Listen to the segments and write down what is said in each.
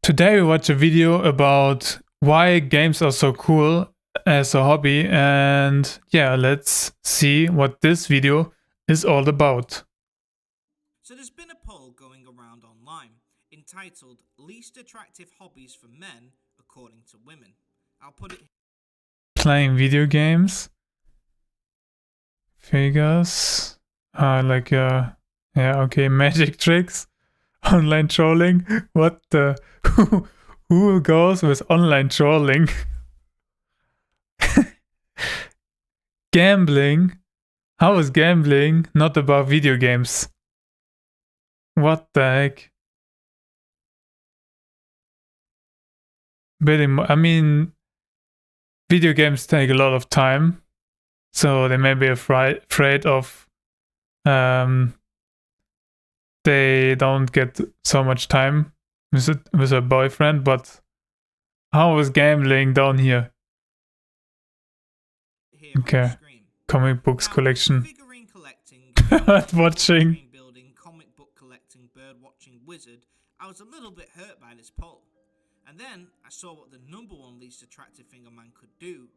Today we watch a video about why games are so cool as a hobby, and yeah, let's see what this video is all about. So there's been a poll going around online entitled Least Attractive Hobbies for Men According to Women. I'll put it Playing video games, figures, yeah, okay, magic tricks, online trolling. What the? Who goes with online trolling? Gambling. How is gambling not about video games? What the heck? I mean, video games take a lot of time, so they may be afraid of they don't get so much time with a boyfriend. But how is gambling down here? Okay, comic books collection. Figurine collecting, watching. building, comic book collecting, bird watching wizard. I was a little bit hurt by this poll. And then I saw what the number one least attractive thing a man could do.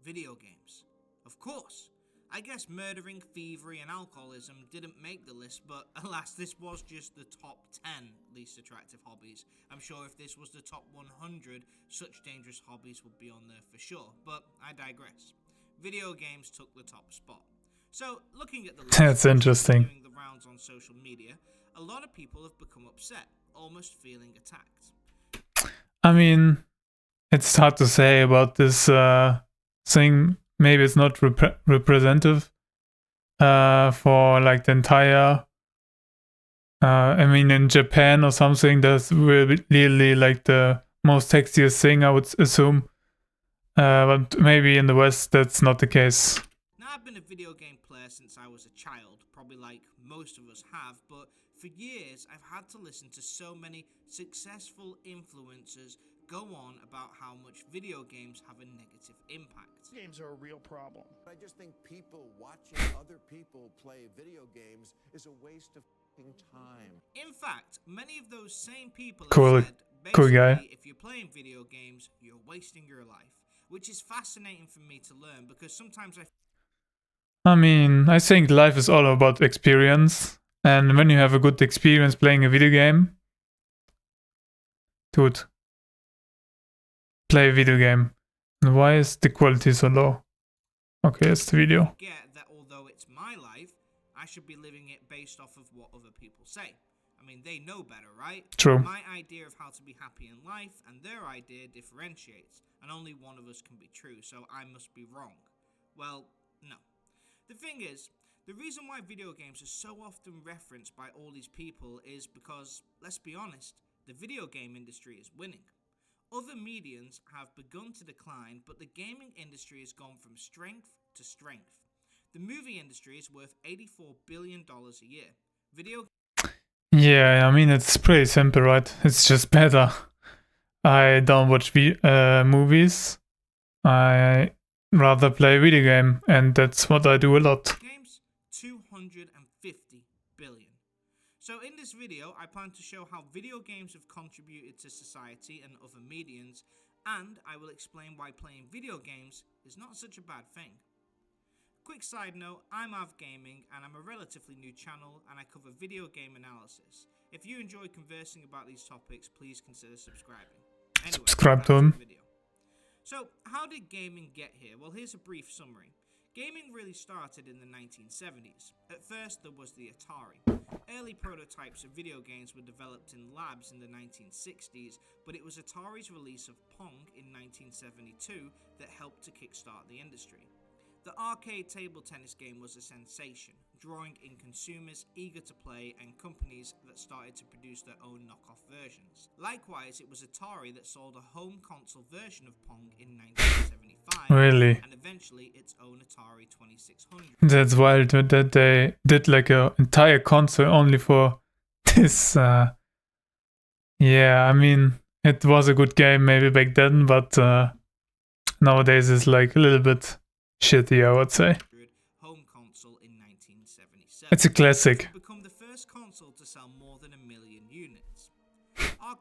Video games. Of course. I guess murdering, thievery and alcoholism didn't make the list, but alas, this was just the top 10 least attractive hobbies. I'm sure if this was the top 100, such dangerous hobbies would be on there for sure, but I digress. Video games took the top spot. So, looking at the list, that's interesting. doing the rounds on social media, a lot of people have become upset, almost feeling attacked. I mean, it's hard to say about this thing. Maybe it's not representative for like the entire. I mean, in Japan or something, that's really like the most sexiest thing, I would assume. But maybe in the West, that's not the case. Now, I've been a video game player since I was a child, probably like most of us have, but for years, I've had to listen to so many successful influencers go on about how much video games have a negative impact. Games are a real problem. I just think people watching other people play video games is a waste of time. In fact, many of those same people Cool. have said, Cool guy. if you're playing video games, you're wasting your life, which is fascinating for me to learn because sometimes I mean, I think life is all about experience. And when you have a good experience playing a video game, dude, play a video game. And why is the quality so low? Okay, it's the video. get that although it's my life, I should be living it based off of what other people say. I mean, they know better, right? True. My idea of how to be happy in life and their idea differentiates, and only one of us can be true, so I must be wrong. Well, no. The thing is, the reason why video games are so often referenced by all these people is because, let's be honest, the video game industry is winning. Other mediums have begun to decline, but the gaming industry has gone from strength to strength. The movie industry is worth $84 billion a year. Yeah, I mean, it's pretty simple, right? It's just better. I don't watch movies. I rather play video game, and that's what I do a lot. Games, 250 billion. So in this video, I plan to show how video games have contributed to society and other mediums, and I will explain why playing video games is not such a bad thing. Quick side note, I'm Av Gaming and I'm a relatively new channel and I cover video game analysis. If you enjoy conversing about these topics, please consider subscribing. Anyway, Subscribe to him. video. So, how did gaming get here? Well, here's a brief summary. Gaming really started in the 1970s. At first, there was the Atari. Early prototypes of video games were developed in labs in the 1960s, but it was Atari's release of Pong in 1972 that helped to kickstart the industry. The arcade table tennis game was a sensation, drawing in consumers eager to play and companies that started to produce their own knockoff versions. Likewise, it was Atari that sold a home console version of Pong in 1975, Really? and eventually its own Atari 2600. That's wild that they did like an entire console only for this. Yeah, I mean, it was a good game maybe back then, but nowadays it's like a little bit shitty, I would say. Home console in 1977. It's a classic. It's become the first console to sell more than 1 million units.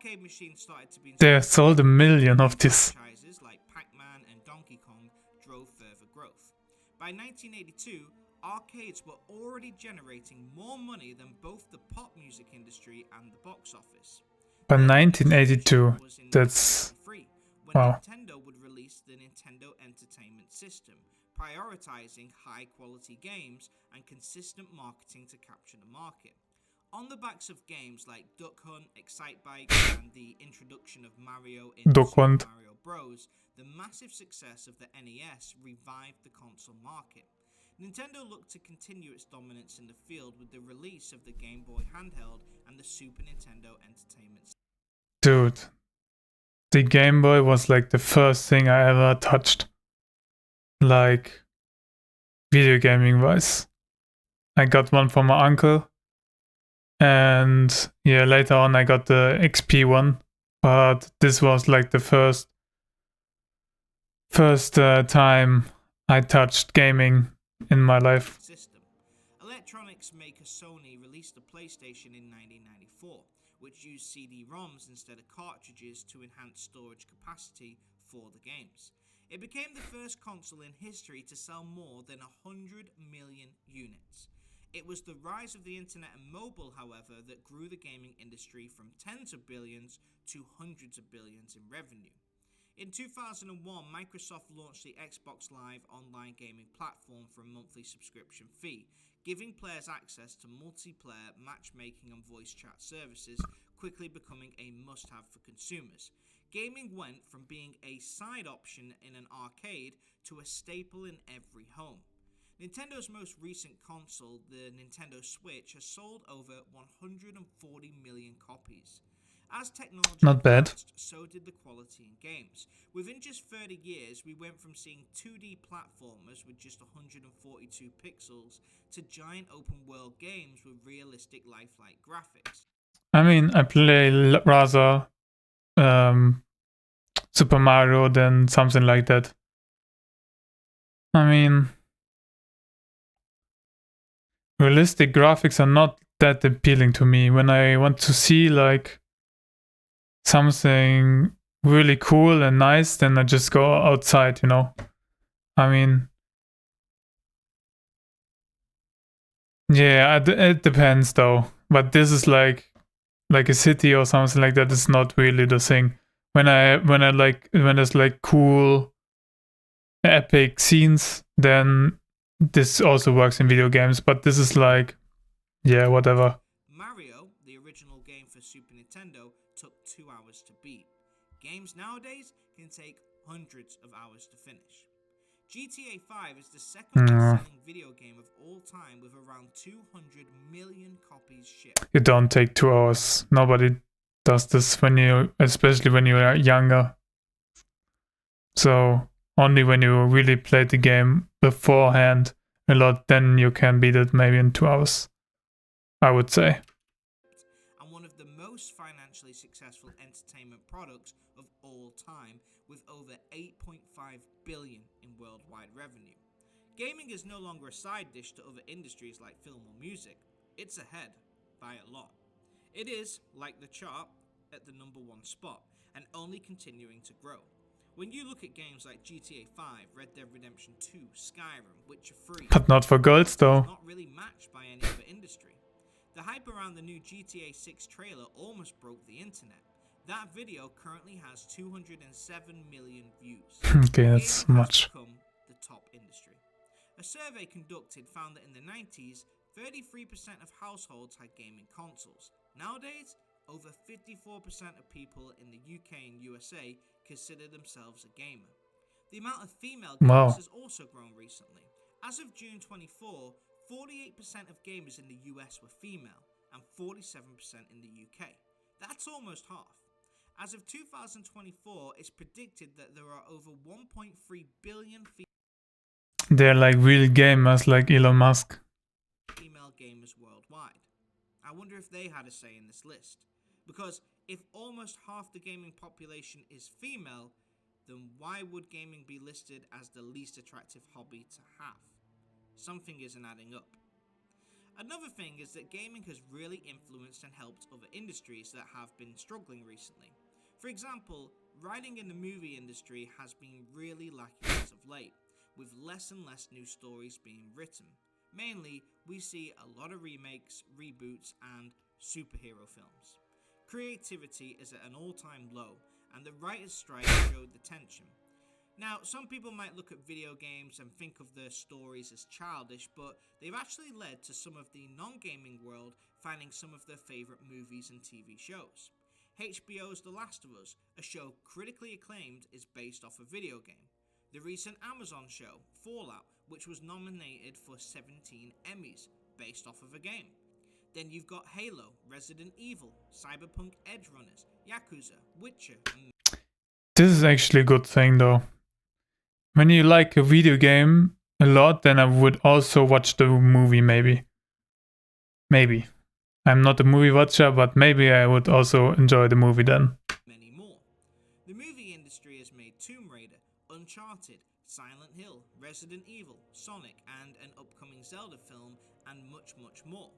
arcade machines started to be They sold 1 million of this. franchises like Pac-Man and Donkey Kong drove further growth. By 1982, arcades were already generating more money than both the pop music industry and the box office. By 1982, that's when wow. Nintendo would release the Nintendo Entertainment System, prioritizing high-quality games and consistent marketing to capture the market. On the backs of games like Duck Hunt, Excitebike, and the introduction of Mario in Super Mario Bros., the massive success of the NES revived the console market. Nintendo looked to continue its dominance in the field with the release of the Game Boy handheld and the Super Nintendo Entertainment System. Dude, the Game Boy was like the first thing I ever touched, like video gaming wise. I got one from my uncle, and yeah, later on I got the XP one, but this was like the first time I touched gaming in my life. System. Electronics maker Sony released the PlayStation in 1994, which used CD-ROMs instead of cartridges to enhance storage capacity for the games. It became the first console in history to sell more than 100 million units. It was the rise of the internet and mobile, however, that grew the gaming industry from tens of billions to hundreds of billions in revenue. In 2001, Microsoft launched the Xbox Live online gaming platform for a monthly subscription fee, giving players access to multiplayer matchmaking and voice chat services, quickly becoming a must-have for consumers. Gaming went from being a side option in an arcade to a staple in every home. Nintendo's most recent console, the Nintendo Switch, has sold over 140 million copies. As technology Not bad. advanced, so did the quality in games. Within just 30 years, we went from seeing 2D platformers with just 142 pixels to giant open-world games with realistic lifelike graphics. I mean, I play rather Super Mario than something like that. I mean, realistic graphics are not that appealing to me. When I want to see like something really cool and nice, then I just go outside, you know. I mean, yeah, it depends though. But this is like a city or something like that is not really the thing. When there's like cool epic scenes, then this also works in video games, but this is like, yeah, whatever. Mario, the original game for Super Nintendo, took 2 hours to beat. Games nowadays can take hundreds of hours to finish. GTA 5 is the second best-selling video game of all time with around 200 million copies shipped. You don't take 2 hours. Nobody does this especially when you are younger. So only when you really played the game beforehand a lot, then you can beat it maybe in 2 hours, I would say. And one of the most financially successful entertainment products of all time, with over 8.5 billion in worldwide revenue. Gaming is no longer a side dish to other industries like film or music. It's ahead by a lot. It is, like the chart, at the #1 spot and only continuing to grow. When you look at games like GTA 5, Red Dead Redemption 2, Skyrim, Witcher 3, but not for girls though. Not really matched by any other industry. The hype around the new GTA 6 trailer almost broke the internet. That video currently has 207 million views. Okay, that's Gaming has much. become the top industry. A survey conducted found that in the 90s, 33% of households had gaming consoles. Nowadays, over 54% of people in the UK and USA consider themselves a gamer. The amount of female gamers has also grown recently. As of June 24, 48% of gamers in the US were female and 47% in the UK. That's almost half. As of 2024, it's predicted that there are over 1.3 billion They're like real gamers like Elon Musk. female gamers worldwide. I wonder if they had a say in this list. Because if almost half the gaming population is female, then why would gaming be listed as the least attractive hobby to have? Something isn't adding up. Another thing is that gaming has really influenced and helped other industries that have been struggling recently. For example, writing in the movie industry has been really lacking as of late, with less and less new stories being written. Mainly, we see a lot of remakes, reboots, and superhero films. Creativity is at an all-time low, and the writers' strike showed the tension. Now, some people might look at video games and think of their stories as childish, but they've actually led to some of the non-gaming world finding some of their favourite movies and TV shows. HBO's The Last of Us, a show critically acclaimed, is based off a video game. The recent Amazon show, Fallout, which was nominated for 17 Emmys, based off of a game. Then you've got Halo, Resident Evil, Cyberpunk Edgerunners, Yakuza, Witcher, and... This is actually a good thing though. When you like a video game a lot, then I would also watch the movie maybe. Maybe. I'm not a movie watcher, but maybe I would also enjoy the movie then. many more. The movie industry has made Tomb Raider, Uncharted, Silent Hill, Resident Evil, Sonic, and an upcoming Zelda film, and much, much more.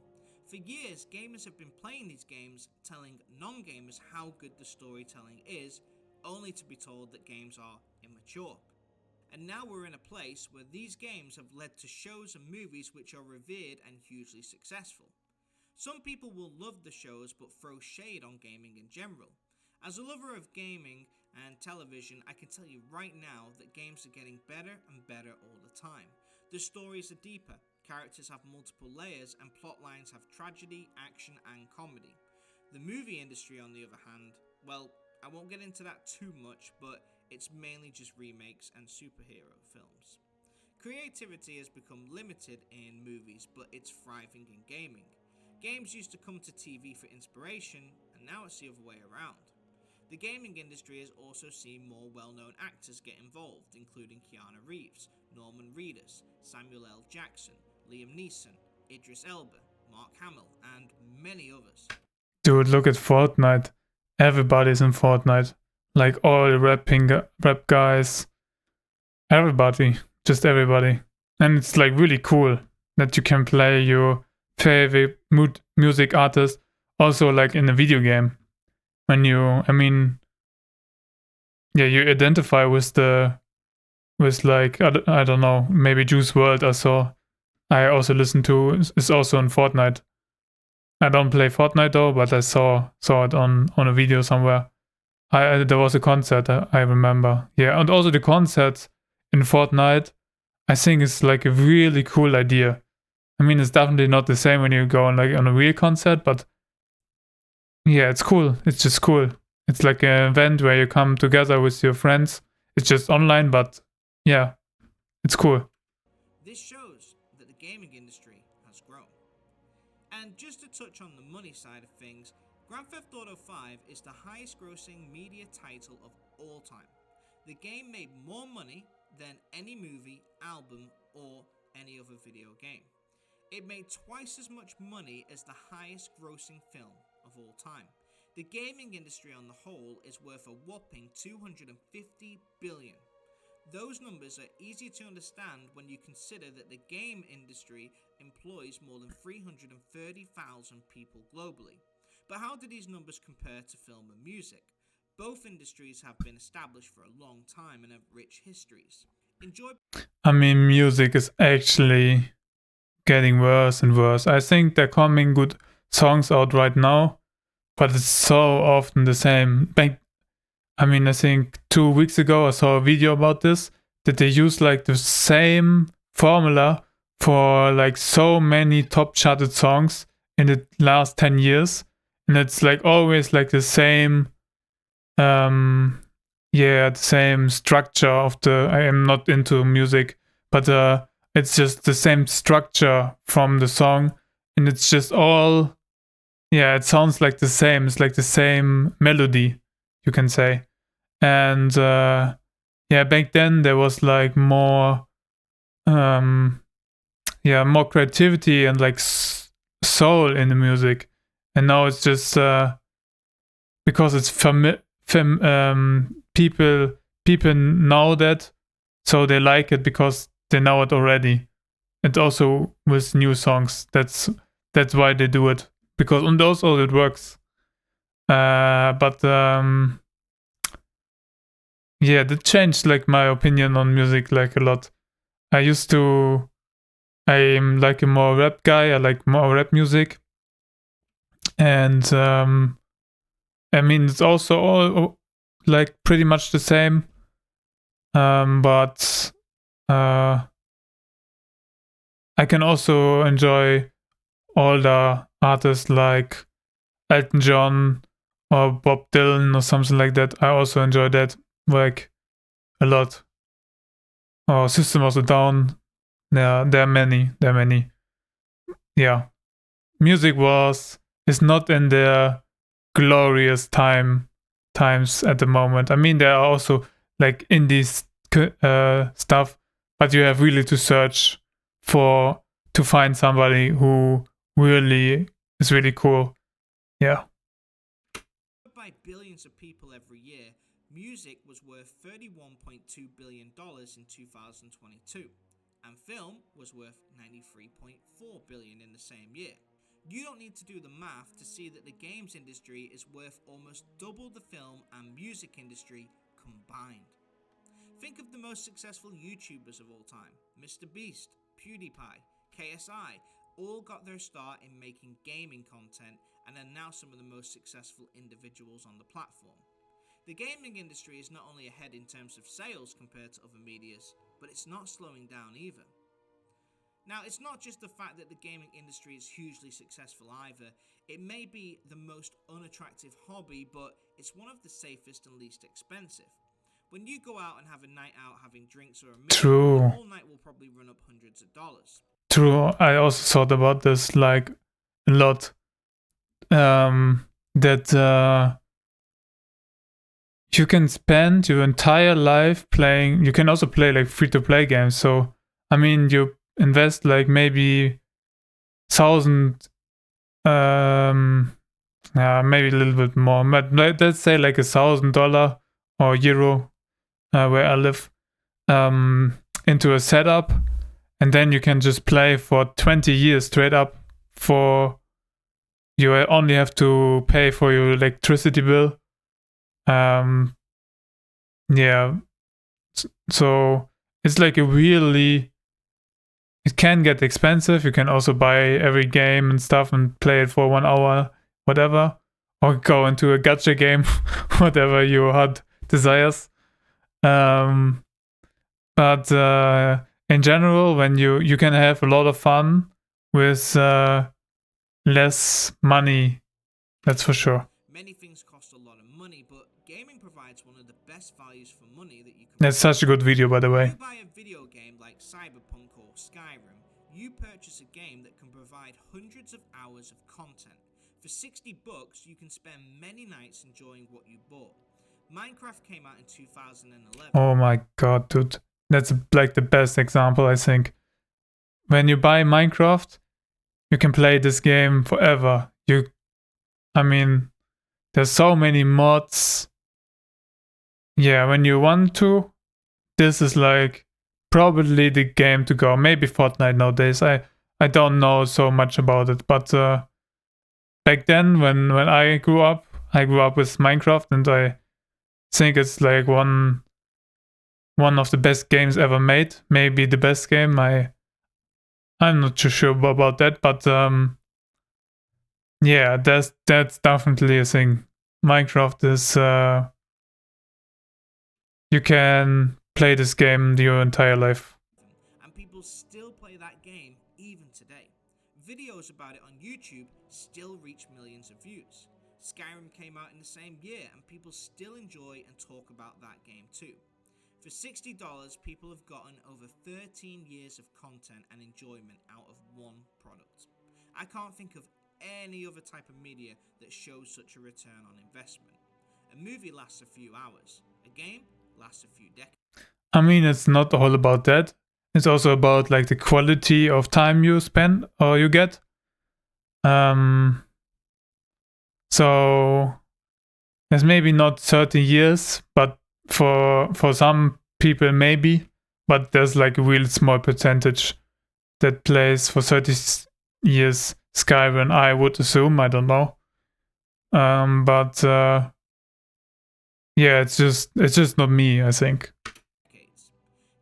For years, gamers have been playing these games, telling non-gamers how good the storytelling is, only to be told that games are immature. And now we're in a place where these games have led to shows and movies which are revered and hugely successful. Some people will love the shows but throw shade on gaming in general. As a lover of gaming and television, I can tell you right now that games are getting better and better all the time. The stories are deeper, characters have multiple layers, and plot lines have tragedy, action, and comedy. The movie industry, on the other hand, well, I won't get into that too much, but it's mainly just remakes and superhero films. Creativity has become limited in movies, but it's thriving in gaming. Games used to come to TV for inspiration, and now it's the other way around. The gaming industry has also seen more well-known actors get involved, including Keanu Reeves, Norman Reedus, Samuel L. Jackson, Liam Neeson, Idris Elba, Mark Hamill, and many others. Dude, look at Fortnite. Everybody's in Fortnite. Like all the rap guys. Everybody. Just everybody. And it's like really cool that you can play your favorite music artist also like in a video game. When you, you identify with like, I don't know, maybe Juice WRLD I also listen to, is also in Fortnite. I don't play Fortnite though, but I saw it on a video somewhere. There was a concert, I remember. Yeah, and also the concerts in Fortnite, I think it's like a really cool idea. It's definitely not the same when you go on a real concert, but yeah, it's cool. It's just cool. It's like an event where you come together with your friends. It's just online, but yeah, it's cool. This shows that the gaming industry has grown. And just to touch on the money side of things, Grand Theft Auto 5 is the highest grossing media title of all time. The game made more money than any movie, album, or any other video game. It made twice as much money as the highest grossing film of all time. The gaming industry on the whole is worth a whopping $250 billion. Those numbers are easy to understand when you consider that the game industry employs more than 330,000 people globally. But how do these numbers compare to film and music? Both industries have been established for a long time and have rich histories. Music is actually getting worse and worse. I think there are coming good songs out right now, but it's so often the same. I think 2 weeks ago I saw a video about this, that they use like the same formula for like so many top charted songs in the last 10 years. And it's like always like the same, the same structure of I am not into music, but it's just the same structure from the song. And it's just all, it sounds like the same. It's like the same melody, you can say. And back then there was like more, more creativity and like soul in the music. And now it's just because it's people know that, so they like it because they know it already. And also with new songs, that's that's why they do it, because on those all it works. But yeah, that changed like my opinion on music like a lot. I'm like a more rap guy. I like more rap music, and I mean it's also all like pretty much the same, but I can also enjoy older artists like Elton John or Bob Dylan or something like that. I also enjoy that like a lot. Or System of a Down. Yeah, there are many. Yeah, music is not in their glorious times at the moment. I mean, there are also like indie stuff, but you have really to search to find somebody who really is really cool. Yeah. By billions of people every year, music was worth $31.2 billion in 2022, and film was worth $93.4 billion in the same year. You don't need to do the math to see that the games industry is worth almost double the film and music industry combined. Think of the most successful YouTubers of all time. Mr. Beast, PewDiePie, KSI, all got their start in making gaming content and are now some of the most successful individuals on the platform. The gaming industry is not only ahead in terms of sales compared to other medias, but it's not slowing down either. Now, it's not just the fact that the gaming industry is hugely successful either. It may be the most unattractive hobby, but it's one of the safest and least expensive. When you go out and have a night out having drinks or a meal, True. the whole night will probably run up hundreds of dollars. True. I also thought about this like a lot. That you can spend your entire life playing. You can also play like free-to-play games. So I mean, you invest like maybe 1,000, maybe a little bit more. But let's say like $1,000 or euro, where I live, into a setup, and then you can just play for 20 years straight up. You only have to pay for your electricity bill. Yeah. So it's like it can get expensive. You can also buy every game and stuff and play it for 1 hour, whatever, or go into a gacha game, whatever your heart desires. But in general, when you can have a lot of fun with less money, that's for sure. Many things cost a lot of money, but gaming provides one of the best values for money that you can. That's such a good video, by the way. If you buy a video game like Cyberpunk or Skyrim, you purchase a game that can provide hundreds of hours of content. For $60, you can spend many nights enjoying what you bought. Minecraft came out in 2011. Oh my god, dude. That's like the best example, I think. When you buy Minecraft, you can play this game forever. I mean, there's so many mods. Yeah, when you want to, this is like probably the game to go. Maybe Fortnite nowadays. I don't know so much about it, but back then when I grew up with Minecraft, and I think it's like one of the best games ever made. Maybe the best game. I'm not too sure about that, but yeah, that's definitely a thing. Minecraft is you can play this game your entire life. And people still play that game even today. Videos about it on YouTube still reach millions of views. Skyrim came out in the same year, and people still enjoy and talk about that game too. For $60, people have gotten over 13 years of content and enjoyment out of one product. I can't think of any other type of media that shows such a return on investment. A movie lasts a few hours. A game lasts a few decades. I mean, it's not all about that. It's also about like the quality of time you spend or you get. So there's maybe not 30 years, but for some people maybe, but there's like a real small percentage that plays for 30 years Skyrim, I would assume. I don't know. But yeah, it's just not me, I think.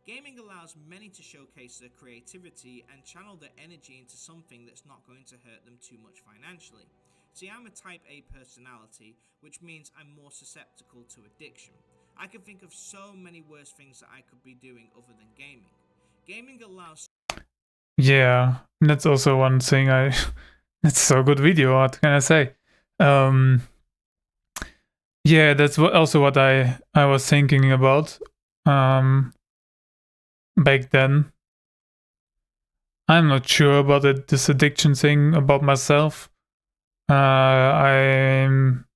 Gaming allows many to showcase their creativity and channel their energy into something that's not going to hurt them too much financially. See, I'm a type A personality, which means I'm more susceptible to addiction. I can think of so many worse things that I could be doing other than gaming. Gaming allows... Yeah, that's also one thing it's so good video, what can I say? Yeah, that's also what I was thinking about back then. I'm not sure about this addiction thing about myself. I'm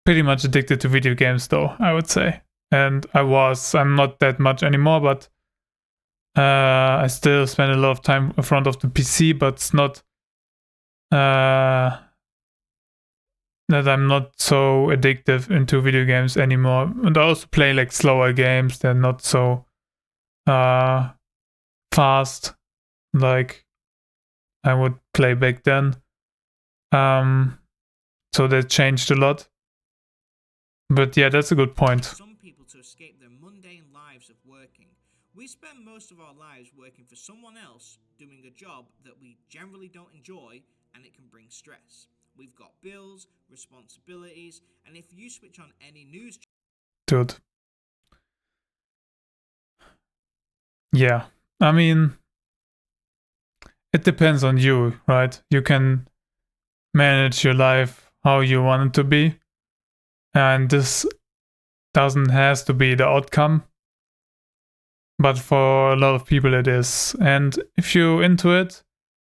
pretty much addicted to video games though, I would say. And I'm not that much anymore, but I still spend a lot of time in front of the PC, but it's not that I'm not so addictive into video games anymore. And I also play like slower games. They're not so fast like I would play back then. So that changed a lot. But yeah, that's a good point. Some people to escape their mundane lives of working. We spend most of our lives working for someone else, doing a job that we generally don't enjoy, and it can bring stress. We've got bills, responsibilities, and if you switch on any news... Dude. Yeah, I mean, it depends on you, right? You can manage your life how you want it to be, and this doesn't has to be the outcome, but for a lot of people it is. And if you're into it,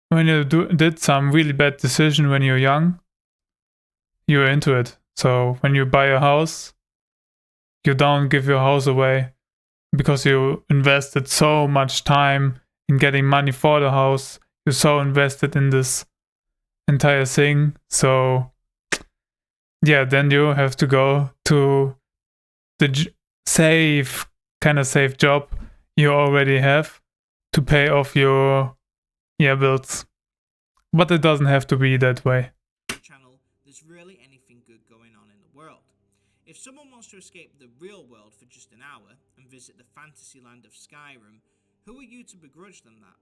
when you did some really bad decision when you're young, you're into it. So when you buy a house, you don't give your house away because you invested so much time in getting money for the house. You're so invested in this entire thing. So yeah, then you have to go to the safe job you already have to pay off your bills. But it doesn't have to be that way. Channel, there's really anything good going on in the world. If someone wants to escape the real world for just an hour and visit the fantasy land of Skyrim, who are you to begrudge them that?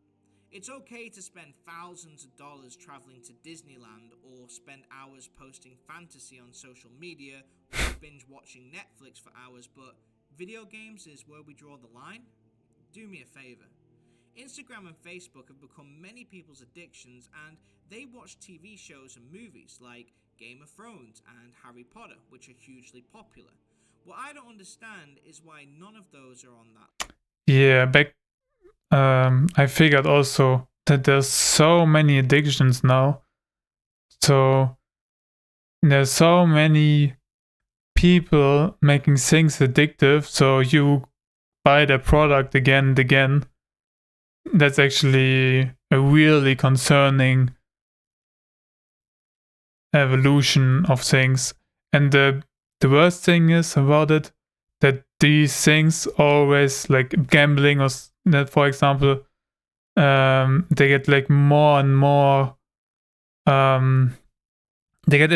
It's okay to spend thousands of dollars traveling to Disneyland or spend hours posting fantasy on social media or binge watching Netflix for hours, but video games is where we draw the line? Do me a favor. Instagram and Facebook have become many people's addictions, and they watch TV shows and movies like Game of Thrones and Harry Potter, which are hugely popular. What I don't understand is why none of those are on that. Yeah, I figured also that there's so many addictions now. So there's so many people making things addictive, so you buy the product again and again. That's actually a really concerning evolution of things. And the worst thing is about it that these things always, like gambling or that, for example, they get like more and more. They get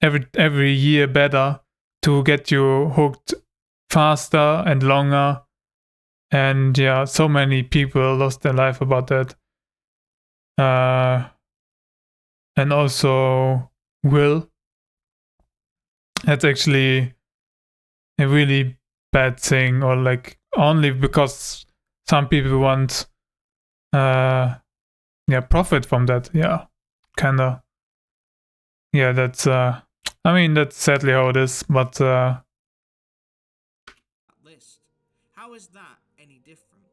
every year better to get you hooked faster and longer. And yeah, so many people lost their life about that. And also will. That's actually a really bad thing, or like only because some people want profit from that. Yeah, kinda. Yeah, that's I mean, that's sadly how it is, but list. How is that any different?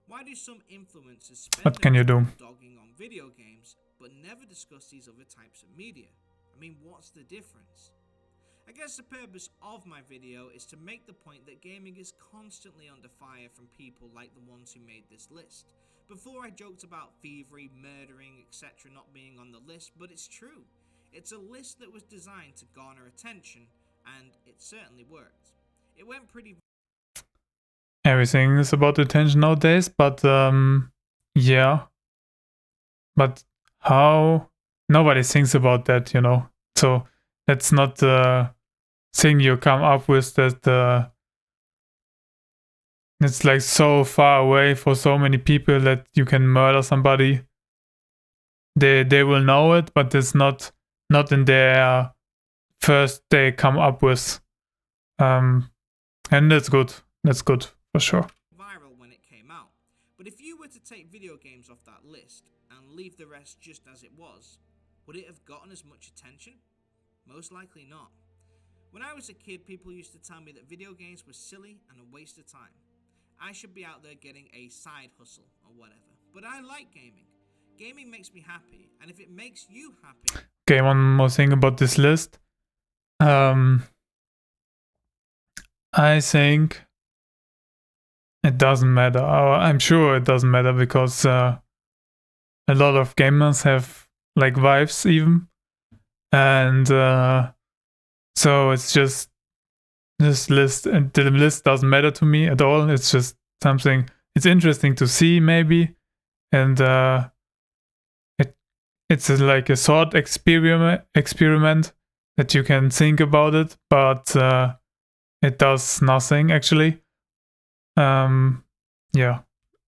Why do some influencers spend what can you do? dogging on video games but never discuss these other types of media? I mean, what's the difference? I guess the purpose of my video is to make the point that gaming is constantly under fire from people like the ones who made this list. Before I joked about thievery, murdering, etc. not being on the list, but it's true. It's a list that was designed to garner attention, and it certainly worked. It went pretty... Everything is about attention nowadays, but yeah. But how nobody thinks about that, you know. So that's not the thing you come up with, that it's like so far away for so many people that you can murder somebody. They will know it, but it's not in their first they come up with. And that's good. That's good for sure. Viral when it came out. But if you were to take video games off that list and leave the rest just as it was, would it have gotten as much attention? Most likely not. When I was a kid, people used to tell me that video games were silly and a waste of time. I should be out there getting a side hustle or whatever. But I like gaming. Gaming makes me happy, and if it makes you happy... Okay, one more thing about this list. I think it doesn't matter. I'm sure it doesn't matter, because a lot of gamers have like wives even. And so it's just this list, and the list doesn't matter to me at all. It's just something, it's interesting to see maybe. And it's like a thought experiment that you can think about it, but it does nothing actually. Yeah,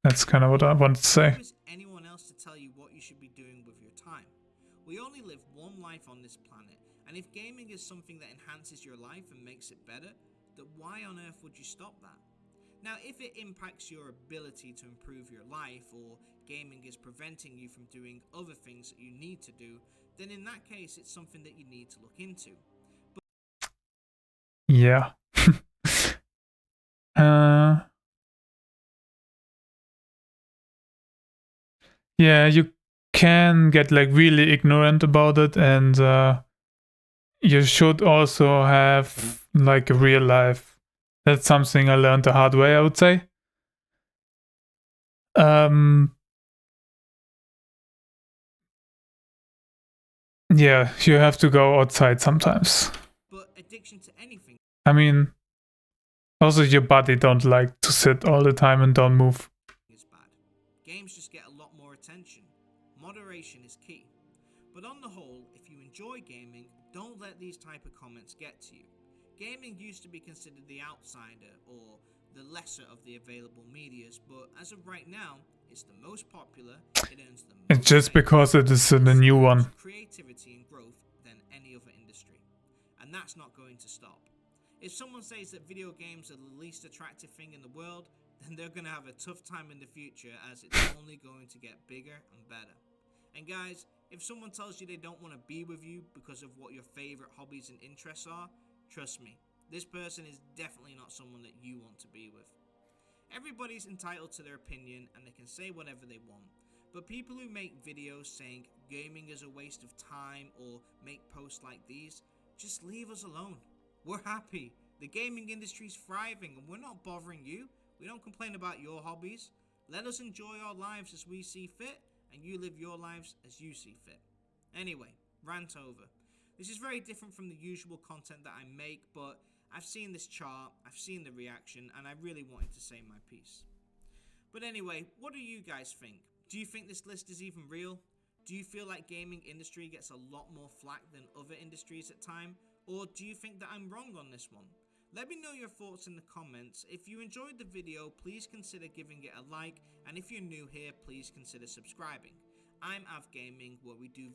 that's kind of what I wanted to say. Who is anyone else to tell you what you should be doing with your time? We only live one life on this planet, and if gaming is something that enhances your life and makes it better, then why on earth would you stop that? Now, if it impacts your ability to improve your life, or gaming is preventing you from doing other things that you need to do, then in that case it's something that you need to look into. Yeah. Yeah, you can get like really ignorant about it, and you should also have like a real life. That's something I learned the hard way, I would say. Yeah, you have to go outside sometimes. But addiction to anything... I mean, also your body don't like to sit all the time and don't move. ...is bad. Games just get a lot more attention. Moderation is key. But on the whole, if you enjoy gaming, don't let these type of comments get to you. Gaming used to be considered the outsider, or the lesser of the available medias, but as of right now, it's the most popular, it earns the most... It's just because it is the new one. ...creativity and growth than any other industry. And that's not going to stop. If someone says that video games are the least attractive thing in the world, then they're going to have a tough time in the future, as it's only going to get bigger and better. And guys, if someone tells you they don't want to be with you because of what your favorite hobbies and interests are, trust me, this person is definitely not someone that you want to be with. Everybody's entitled to their opinion and they can say whatever they want, but people who make videos saying gaming is a waste of time or make posts like these, just leave us alone. We're happy. The gaming industry's thriving and we're not bothering you. We don't complain about your hobbies. Let us enjoy our lives as we see fit, and you live your lives as you see fit. Anyway, rant over. This is very different from the usual content that I make, but I've seen this chart, I've seen the reaction, and I really wanted to say my piece. But anyway, what do you guys think? Do you think this list is even real? Do you feel like gaming industry gets a lot more flack than other industries at time? Or do you think that I'm wrong on this one? Let me know your thoughts in the comments. If you enjoyed the video, please consider giving it a like, and if you're new here, please consider subscribing. I'm Av Gaming, where we do...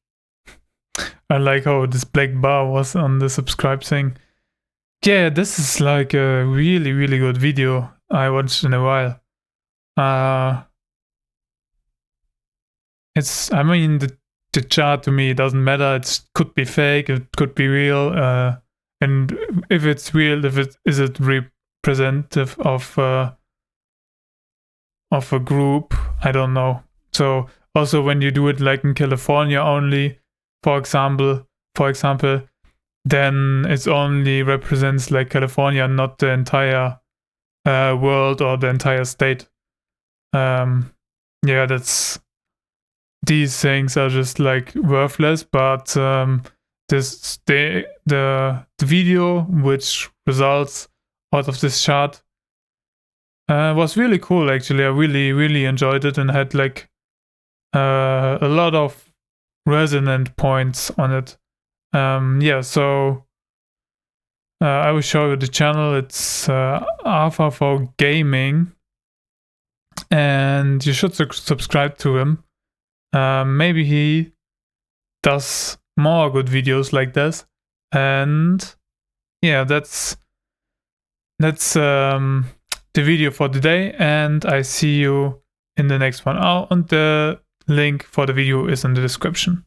I like how this black bar was on the subscribe thing. Yeah, this is like a really, really good video I watched in a while. I mean, the chart to me, it doesn't matter. It could be fake, it could be real. And if it's real, is it representative of a group? I don't know. So also when you do it like in California only, for example, then it only represents like California, not the entire world or the entire state. Yeah, these things are just like worthless, but the video which results out of this chart was really cool actually. I really enjoyed it and had like a lot of resonant points on it. Yeah, so I will show you the channel. It's Alpha for Gaming, and you should subscribe to him. Maybe he does more good videos like this. And yeah, that's the video for today, and I see you in the next one. Oh, and the link for the video is in the description.